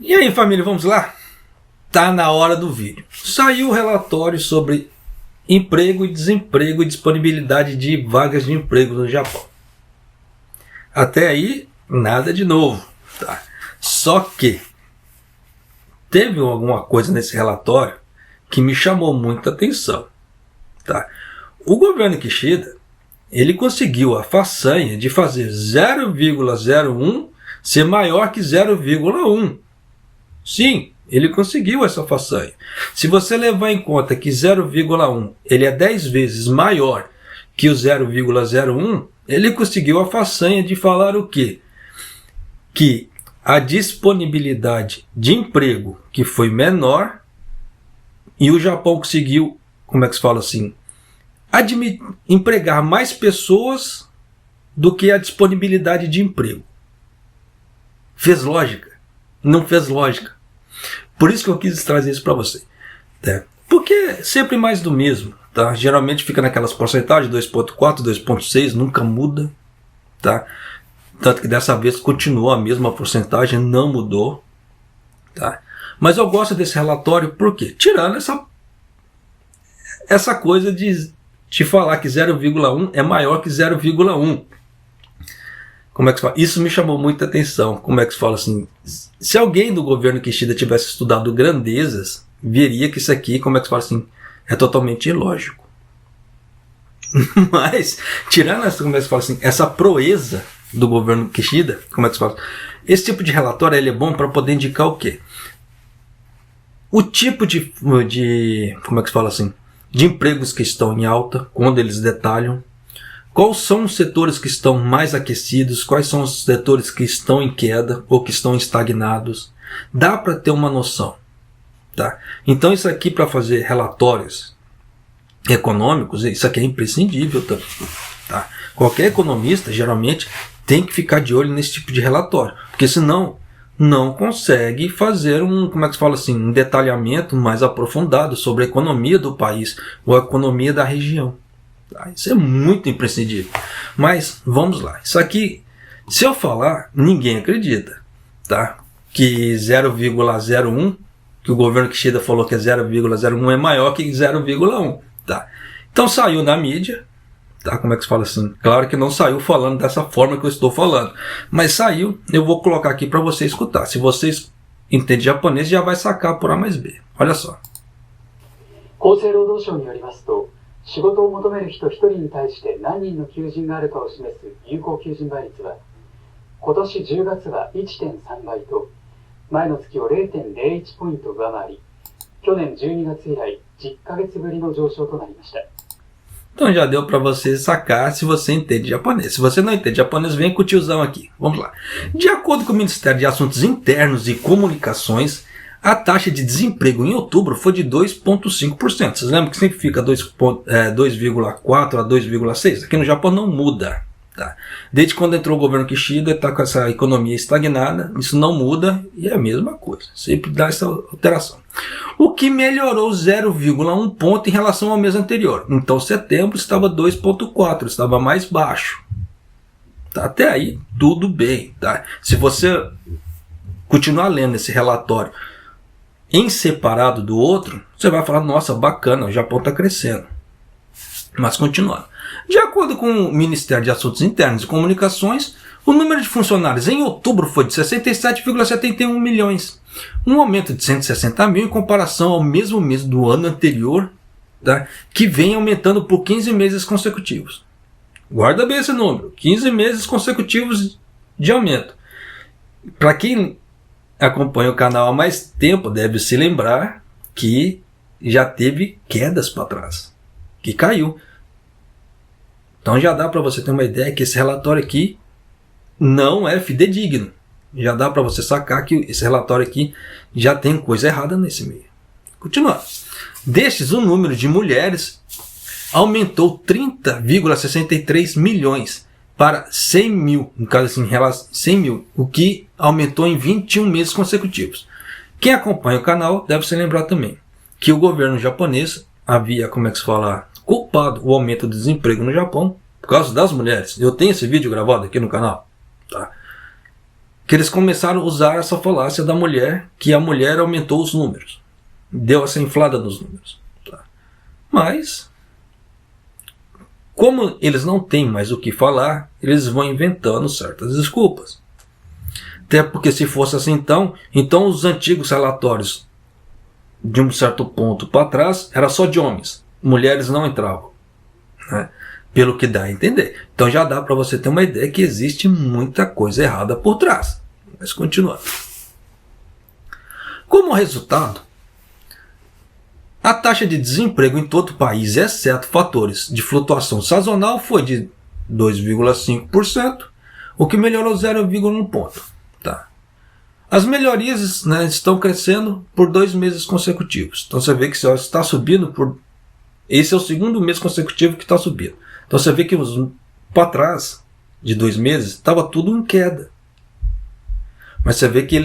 E aí, família, vamos lá? Tá na hora do vídeo. Saiu o relatório sobre emprego e desemprego e disponibilidade de vagas de emprego no Japão. Até aí, nada de novo, tá? Só que teve alguma coisa nesse relatório que me chamou muita atenção, tá? O governo Kishida, ele conseguiu a façanha de fazer 0,01 ser maior que 0,1. Sim, ele conseguiu essa façanha. Se você levar em conta que 0,1 ele é 10 vezes maior que o 0,01, ele conseguiu a façanha de falar o quê? Que a disponibilidade de emprego que foi menor e o Japão conseguiu, como é que se fala assim, empregar mais pessoas do que a disponibilidade de emprego. Fez lógica? Não fez lógica. Por isso que eu quis trazer isso para você. Tá? Porque é sempre mais do mesmo. Tá? Geralmente fica naquelas porcentagens, 2,4, 2,6, nunca muda. Tá? Tanto que dessa vez continua a mesma porcentagem, não mudou. Tá? Mas eu gosto desse relatório porque, tirando essa coisa de falar que 0,1 é maior que 0,1. Como é que se fala? Isso me chamou muita atenção. Como é que se fala assim? Se alguém do governo Kishida tivesse estudado grandezas, veria que isso aqui, como é que se fala assim, é totalmente ilógico. Mas, tirando essa, como é que se fala assim, essa proeza do governo Kishida, como é que se fala? Esse tipo de relatório ele é bom para poder indicar o quê? O tipo de como é que se fala assim, de empregos que estão em alta, quando eles detalham. Quais são os setores que estão mais aquecidos? Quais são os setores que estão em queda ou que estão estagnados? Dá para ter uma noção. Tá? Então isso aqui para fazer relatórios econômicos, isso aqui é imprescindível também. Tá? Qualquer economista geralmente tem que ficar de olho nesse tipo de relatório. Porque senão não consegue fazer como é que se fala assim, um detalhamento mais aprofundado sobre a economia do país ou a economia da região. Isso é muito imprescindível. Mas vamos lá. Isso aqui, se eu falar, ninguém acredita. Tá? Que 0,01, que o governo Kishida falou que é 0,01 é maior que 0,1. Tá? Então saiu na mídia. Tá? Como é que se fala assim? Claro que não saiu falando dessa forma que eu estou falando. Mas saiu, eu vou colocar aqui para você escutar. Se vocês entendem japonês, já vai sacar por A mais B. Olha só. 厚生労働省によりますと、仕事を求める人1人に対して何人の求人があるかを示す有効求人倍率は、今年10月は 1.3 倍と、前の月を 0.01 ポイント上回り、去年12月以来10ヶ月ぶりの上昇となりました。 Então já deu para você sacar se você entende japonês. Se você não entende japonês, vem com o tiozão aqui. Vamos lá. De acordo com o Ministério de Assuntos Internos e Comunicações, a taxa de desemprego em outubro foi de 2,5%. Vocês lembram que sempre fica 2,4 a 2,6? Aqui no Japão não muda. Tá? Desde quando entrou o governo Kishida, está com essa economia estagnada, isso não muda e é a mesma coisa. Sempre dá essa alteração. O que melhorou 0,1 ponto em relação ao mês anterior. Então setembro estava 2,4, estava mais baixo. Tá? Até aí tudo bem. Tá? Se você continuar lendo esse relatório em separado do outro, você vai falar, nossa, bacana, o Japão está crescendo. Mas continuando. De acordo com o Ministério de Assuntos Internos e Comunicações, o número de funcionários em outubro foi de 67,71 milhões. Um aumento de 160 mil em comparação ao mesmo mês do ano anterior, tá? Que vem aumentando por 15 meses consecutivos. Guarda bem esse número, 15 meses consecutivos de aumento. Para quem acompanha o canal há mais tempo, deve se lembrar que já teve quedas para trás, que caiu. Então já dá para você ter uma ideia que esse relatório aqui não é fidedigno. Já dá para você sacar que esse relatório aqui já tem coisa errada nesse meio. Continuando. Destes, o número de mulheres aumentou 30,63 milhões para 100 mil, no caso assim, 100 mil, o que aumentou em 21 meses consecutivos. Quem acompanha o canal deve se lembrar também que o governo japonês havia, como é que se fala, culpado o aumento do desemprego no Japão por causa das mulheres. Eu tenho esse vídeo gravado aqui no canal. Tá? que eles começaram a usar essa falácia da mulher, que a mulher aumentou os números. Deu essa inflada nos números. Tá? Mas, como eles não têm mais o que falar, eles vão inventando certas desculpas. Até porque se fosse assim então os antigos relatórios de um certo ponto para trás era só de homens. Mulheres não entravam. Né? Pelo que dá a entender. Então já dá para você ter uma ideia que existe muita coisa errada por trás. Mas continuando. Como resultado, a taxa de desemprego em todo o país, exceto fatores de flutuação sazonal, foi de 2,5%, o que melhorou 0,1 ponto. Tá? As melhorias, né, estão crescendo por 2 meses consecutivos. Então você vê que está subindo por... Esse é o segundo mês consecutivo que está subindo. Então você vê que para trás de 2 meses estava tudo em queda. Mas você vê que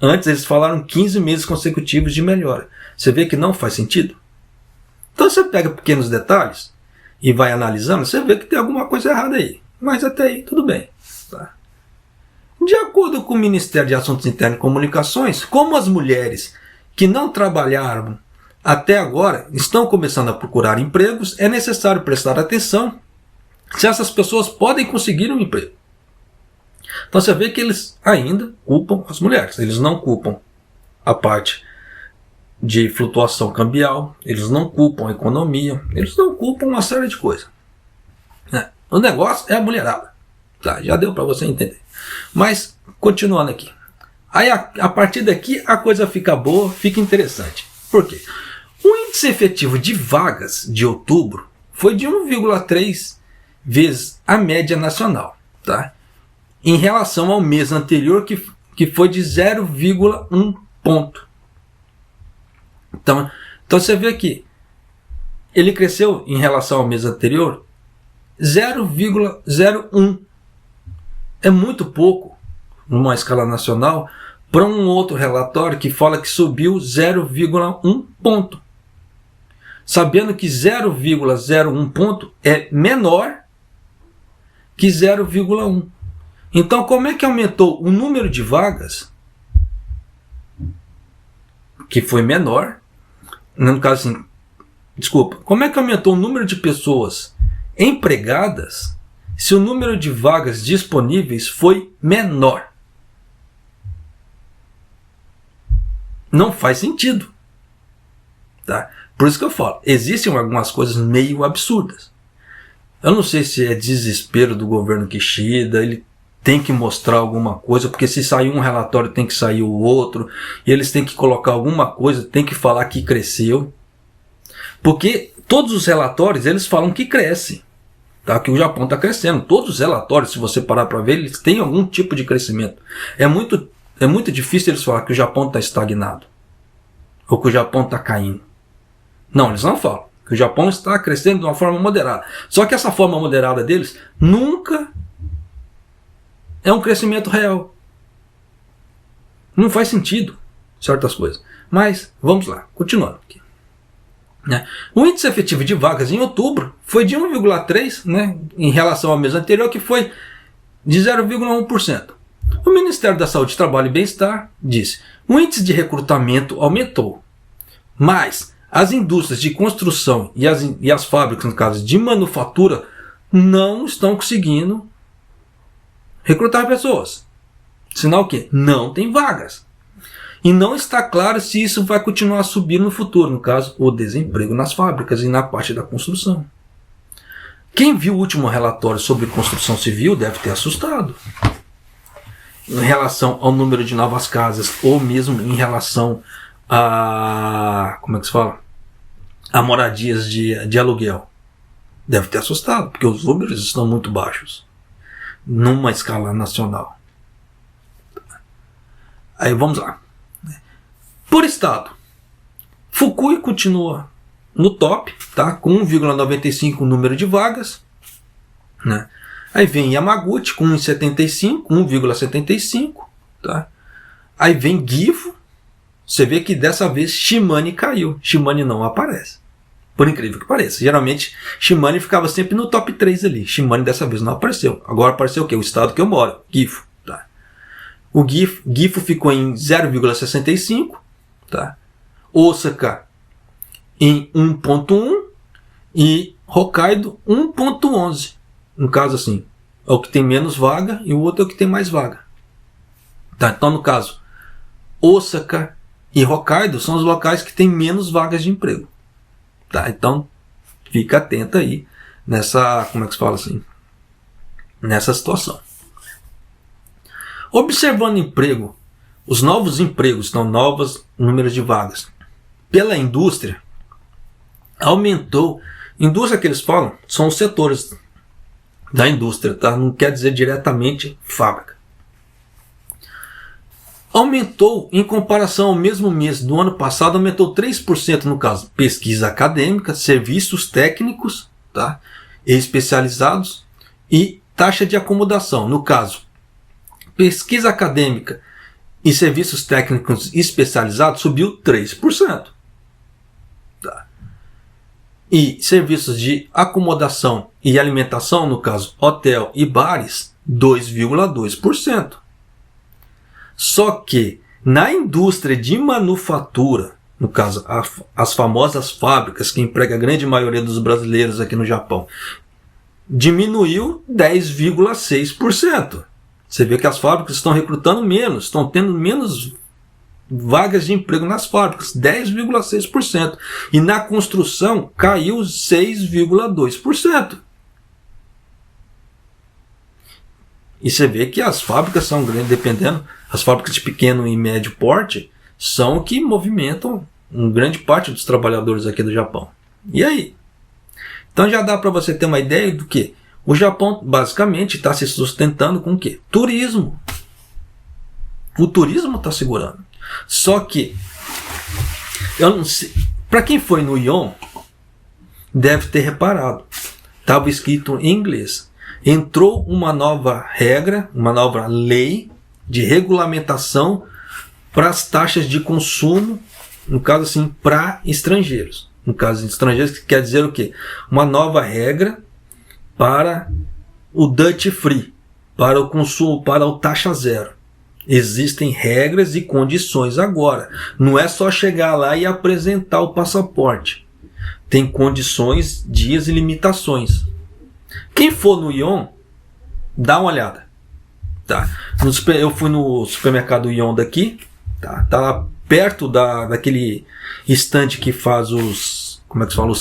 antes eles falaram 15 meses consecutivos de melhora. Você vê que não faz sentido? Então você pega pequenos detalhes e vai analisando, você vê que tem alguma coisa errada aí. Mas até aí tudo bem. Tá? De acordo com o Ministério de Assuntos Internos e Comunicações, como as mulheres que não trabalharam até agora estão começando a procurar empregos, é necessário prestar atenção se essas pessoas podem conseguir um emprego. Então você vê que eles ainda culpam as mulheres. Eles não culpam a parte de flutuação cambial, eles não culpam a economia, eles não culpam uma série de coisas. O negócio é a mulherada. Tá, já deu para você entender. Mas, continuando aqui. Aí a partir daqui a coisa fica boa, fica interessante. Por quê? O índice efetivo de vagas de outubro foi de 1,3 vezes a média nacional, tá? Em relação ao mês anterior, que foi de 0,1 ponto. Então você vê que ele cresceu em relação ao mês anterior 0,01. É muito pouco numa escala nacional para um outro relatório que fala que subiu 0,1 ponto. Sabendo que 0,01 ponto é menor que 0,1. Então, como é que aumentou o número de vagas, que foi menor, no caso assim, desculpa, como é que aumentou o número de pessoas empregadas se o número de vagas disponíveis foi menor? Não faz sentido. Tá? Por isso que eu falo, existem algumas coisas meio absurdas. Eu não sei se é desespero do governo Kishida, ele tem que mostrar alguma coisa, porque se sair um relatório tem que sair o outro, e eles têm que colocar alguma coisa, tem que falar que cresceu. Porque todos os relatórios, eles falam que cresce, tá? Que o Japão está crescendo. Todos os relatórios, se você parar para ver, eles têm algum tipo de crescimento. É muito difícil eles falar que o Japão está estagnado, ou que o Japão está caindo. Não, eles não falam. Que o Japão está crescendo de uma forma moderada. Só que essa forma moderada deles nunca é um crescimento real. Não faz sentido certas coisas. Mas, vamos lá, continuando aqui. O índice efetivo de vagas em outubro foi de 1,3, né, em relação ao mês anterior, que foi de 0,1%. O Ministério da Saúde, Trabalho e Bem-Estar disse: o índice de recrutamento aumentou, mas as indústrias de construção e as fábricas, no caso de manufatura, não estão conseguindo recrutar pessoas. Sinal o quê? Não tem vagas. E não está claro se isso vai continuar a subir no futuro, no caso, o desemprego nas fábricas e na parte da construção. Quem viu o último relatório sobre construção civil deve ter assustado. Em relação ao número de novas casas, ou mesmo em relação a... como é que se fala? A moradias de aluguel. Deve ter assustado, porque os números estão muito baixos. Numa escala nacional. Aí vamos lá. Por estado, Fukui continua no top, tá? Com 1,95 número de vagas, né? Aí vem Yamaguchi com 1,75, tá? Aí vem Gifu. Você vê que dessa vez Shimane caiu. Shimane não aparece. Por incrível que pareça. Geralmente Shimane ficava sempre no top 3 ali. Shimane dessa vez não apareceu. Agora apareceu o quê? O estado que eu moro, Gifu. Tá? O Gifu ficou em 0,65, tá? Osaka em 1,1 e Hokkaido 1,11. No caso assim, é o que tem menos vaga e o outro é o que tem mais vaga. Tá? Então, no caso, Osaka e Hokkaido são os locais que têm menos vagas de emprego. Tá? Então, fica atento aí nessa, como é que se fala assim? Nessa situação. Observando emprego, os novos empregos, então novos números de vagas, pela indústria, aumentou. Indústria que eles falam são os setores da indústria, tá? Não quer dizer diretamente fábrica. Aumentou em comparação ao mesmo mês do ano passado, aumentou 3% no caso pesquisa acadêmica, serviços técnicos, tá? Especializados e taxa de acomodação. No caso, pesquisa acadêmica e serviços técnicos especializados subiu 3%. Tá? E serviços de acomodação e alimentação, no caso hotel e bares, 2,2%. Só que na indústria de manufatura, no caso as famosas fábricas que empregam a grande maioria dos brasileiros aqui no Japão, diminuiu 10,6%. Você vê que as fábricas estão recrutando menos, estão tendo menos vagas de emprego nas fábricas, 10,6%. E na construção caiu 6,2%. E você vê que as fábricas são grandes, dependendo, as fábricas de pequeno e médio porte são que movimentam uma grande parte dos trabalhadores aqui do Japão. E aí? Então já dá para você ter uma ideia do que o Japão basicamente está se sustentando com o quê? Turismo. O turismo está segurando. Só que, eu não sei, para quem foi no Ion, deve ter reparado. Estava escrito em inglês. Entrou uma nova regra, uma nova lei de regulamentação para as taxas de consumo, no caso assim, para estrangeiros. No caso de estrangeiros, quer dizer o quê? Uma nova regra para o duty free, para o consumo, para o taxa zero. Existem regras e condições agora. Não é só chegar lá e apresentar o passaporte. Tem condições, dias e limitações. Quem for no Ion, dá uma olhada. Tá? Eu fui no supermercado Ion daqui. Tá lá perto daquele estande que faz os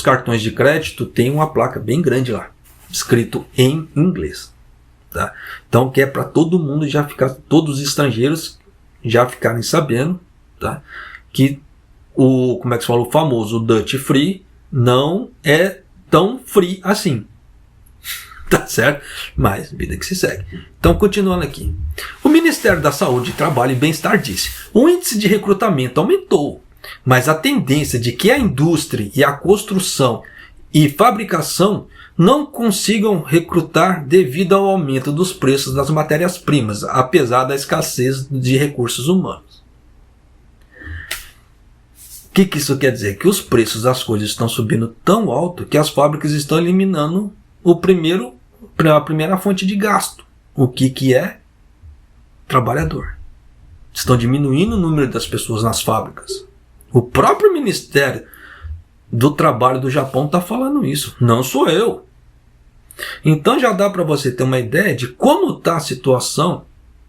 cartões de crédito. Tem uma placa bem grande lá, escrito em inglês. Tá? Então que é para todo mundo já ficar, todos os estrangeiros já ficarem sabendo, tá? Que o famoso duty free não é tão free assim. Tá certo? Mas vida que se segue. Então, continuando aqui. O Ministério da Saúde, Trabalho e Bem-Estar disse: o índice de recrutamento aumentou, mas a tendência de que a indústria e a construção e fabricação não consigam recrutar devido ao aumento dos preços das matérias-primas, apesar da escassez de recursos humanos. O que isso quer dizer? Que os preços das coisas estão subindo tão alto que as fábricas estão eliminando a primeira fonte de gasto. O que é? Trabalhador. Estão diminuindo o número das pessoas nas fábricas. O próprio Ministério do Trabalho do Japão está falando isso. Não sou eu. Então já dá para você ter uma ideia de como está a situação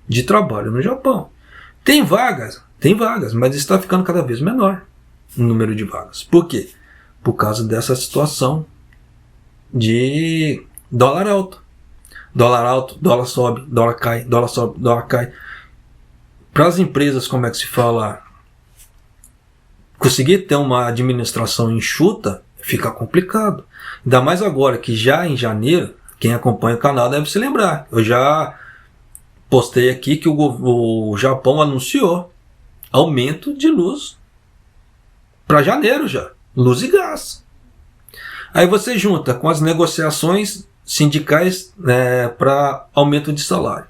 de trabalho no Japão. Tem vagas, mas está ficando cada vez menor o número de vagas. Por quê? Por causa dessa situação de dólar alto. Dólar alto, dólar sobe, dólar cai, dólar sobe, dólar cai. Para as empresas, como é que se fala, conseguir ter uma administração enxuta, fica complicado. Ainda mais agora que já em janeiro, quem acompanha o canal deve se lembrar. Eu já postei aqui que o Japão anunciou aumento de luz para janeiro já. Luz e gás. Aí você junta com as negociações sindicais para aumento de salário.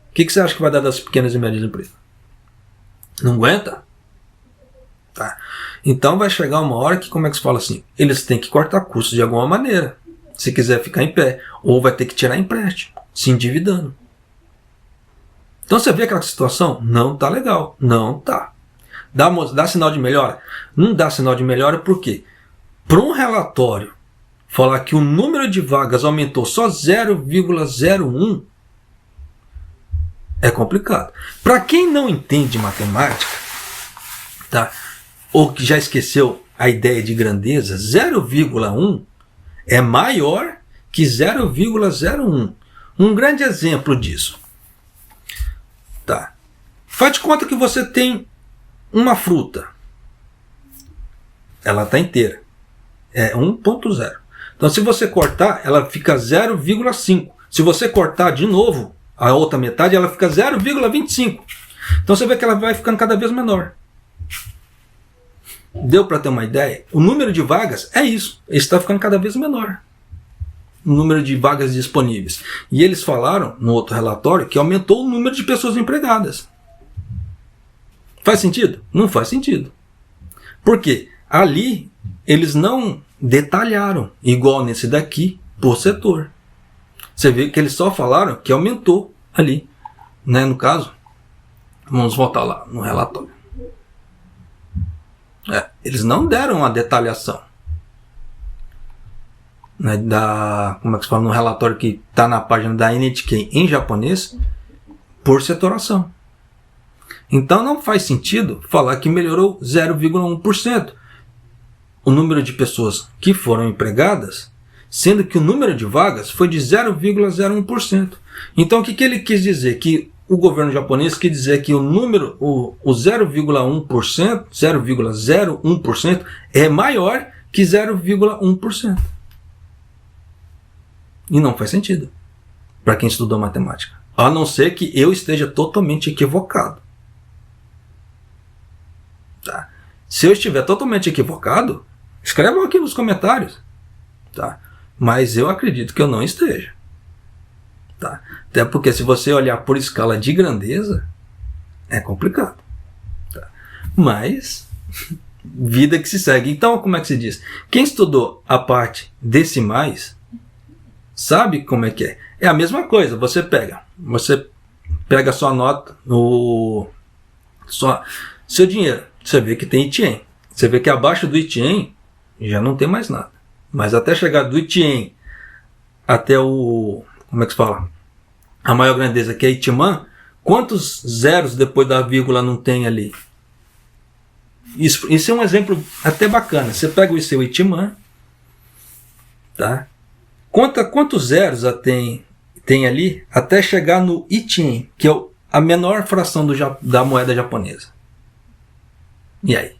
O que você acha que vai dar das pequenas e médias empresas? Não aguenta? Tá. Então vai chegar uma hora que, como é que se fala assim? Eles têm que cortar custos de alguma maneira, se quiser ficar em pé. Ou vai ter que tirar empréstimo, se endividando. Então você vê aquela situação? Não tá legal. Não tá. Dá sinal de melhora? Não dá sinal de melhora por quê? Para um relatório falar que o número de vagas aumentou só 0,01 é complicado. Para quem não entende matemática, tá? Ou que já esqueceu a ideia de grandeza, 0,1 é maior que 0,01. Um grande exemplo disso. Tá. Faz de conta que você tem uma fruta. Ela está inteira. É 1,0. Então, se você cortar, ela fica 0,5. Se você cortar de novo, a outra metade, ela fica 0,25. Então, você vê que ela vai ficando cada vez menor. Deu para ter uma ideia? O número de vagas é isso. Ele está ficando cada vez menor. O número de vagas disponíveis. E eles falaram, no outro relatório, que aumentou o número de pessoas empregadas. Faz sentido? Não faz sentido. Por quê? Ali, eles não detalharam, igual nesse daqui, por setor. Você vê que eles só falaram que aumentou ali. Né? No caso, vamos voltar lá no relatório. Eles não deram a detalhação. Né, como é que se fala no relatório que está na página da NHK em japonês, por setoração. Então não faz sentido falar que melhorou 0,1% o número de pessoas que foram empregadas, sendo que o número de vagas foi de 0,01%. Então o que ele quis dizer? Que o governo japonês quis dizer que o número, o 0,1%, 0,01% é maior que 0,1%. E não faz sentido para quem estudou matemática. A não ser que eu esteja totalmente equivocado. Tá? Se eu estiver totalmente equivocado, escrevam aqui nos comentários. Tá? Mas eu acredito que eu não esteja. Tá? Até porque se você olhar por escala de grandeza, é complicado. Tá? Mas, vida que se segue. Então, como é que se diz? Quem estudou a parte decimais, sabe como é que é? É a mesma coisa. Você pega a sua nota, seu dinheiro. Você vê que tem Itien. Você vê que abaixo do Itien já não tem mais nada. Mas até chegar do Itien até o... Como é que se fala? A maior grandeza, que é Itiman, quantos zeros depois da vírgula não tem ali? Isso é um exemplo até bacana. Você pega o seu Itiman, tá? Quantos zeros tem ali até chegar no Itien, que é a menor fração da moeda japonesa. E aí?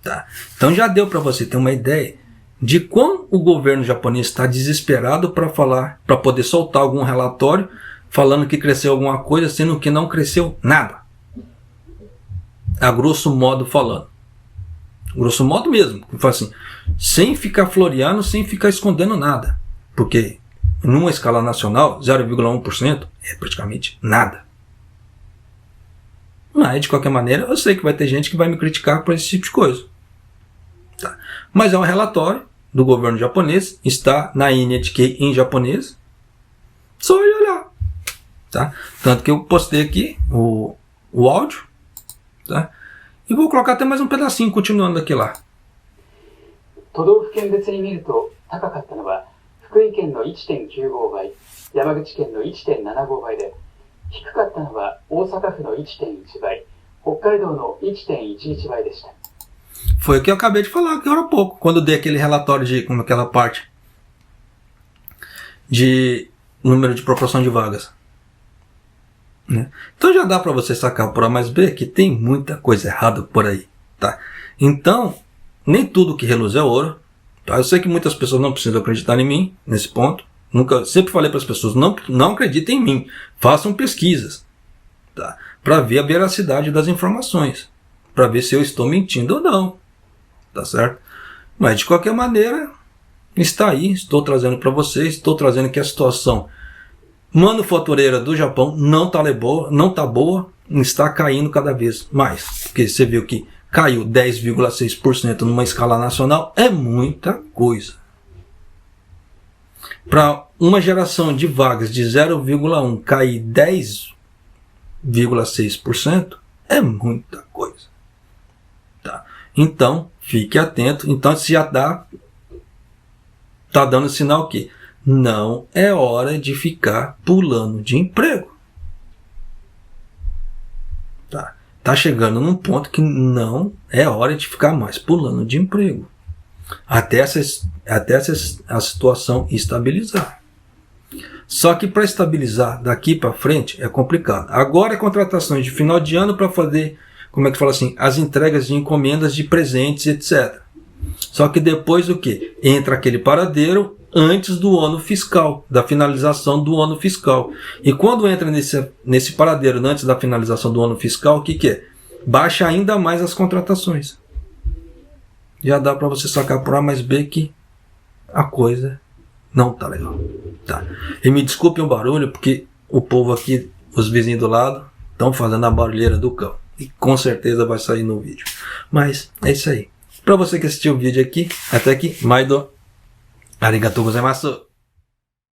Tá. Então já deu para você ter uma ideia de como o governo japonês está desesperado para poder soltar algum relatório falando que cresceu alguma coisa, sendo que não cresceu nada. A grosso modo falando. Grosso modo mesmo. Assim, sem ficar floreando, sem ficar escondendo nada. Porque numa escala nacional, 0,1% é praticamente nada. Mas, de qualquer maneira, eu sei que vai ter gente que vai me criticar por esse tipo de coisa. Tá. Mas é um relatório do governo japonês, está na NHK em japonês. Só olhar. Tá? Tanto que eu postei aqui o áudio. Tá? E vou colocar até mais um pedacinho, continuando aqui lá. 都道府県別に見ると高かったのは福井県の 1.95 倍、山口県の 1.75 倍で、低かったのは大阪府の 1.1 倍、北海道の 1.11 倍でした。 Foi o que eu acabei de falar agora há pouco, quando eu dei aquele relatório de como aquela parte de número de proporção de vagas. Né? Então já dá para você sacar por A mais B que tem muita coisa errada por aí. Tá? Então, nem tudo que reluz é ouro. Tá? Eu sei que muitas pessoas não precisam acreditar em mim nesse ponto. Sempre falei para as pessoas, não acreditem em mim. Façam pesquisas. Tá? Para ver a veracidade das informações. Para ver se eu estou mentindo ou não. Tá certo? Mas de qualquer maneira, está aí. Estou trazendo para vocês. Estou trazendo que a situação manufatureira do Japão não está boa. Está caindo cada vez mais. Porque você viu que caiu 10,6% numa escala nacional. É muita coisa. Para uma geração de vagas de 0,1 cair 10,6% é muita coisa. Tá? Então, fique atento. Então, se já tá dando sinal que não é hora de ficar pulando de emprego. Tá chegando num ponto que não é hora de ficar mais pulando de emprego. Até a situação estabilizar. Só que para estabilizar daqui para frente é complicado. Agora é contratações de final de ano para fazer, como é que fala assim, as entregas de encomendas de presentes, etc. Só que depois o que? Entra aquele paradeiro antes do ano fiscal, da finalização do ano fiscal. E quando entra nesse paradeiro antes da finalização do ano fiscal, o que é? Baixa ainda mais as contratações. Já dá para você sacar por A mais B que a coisa não tá legal. Tá. E me desculpem o barulho, porque o povo aqui, os vizinhos do lado, estão fazendo a barulheira do cão. E com certeza vai sair no vídeo. Mas é isso aí. Para você que assistiu o vídeo aqui, até aqui, Maido. Arigatou gozaimasu.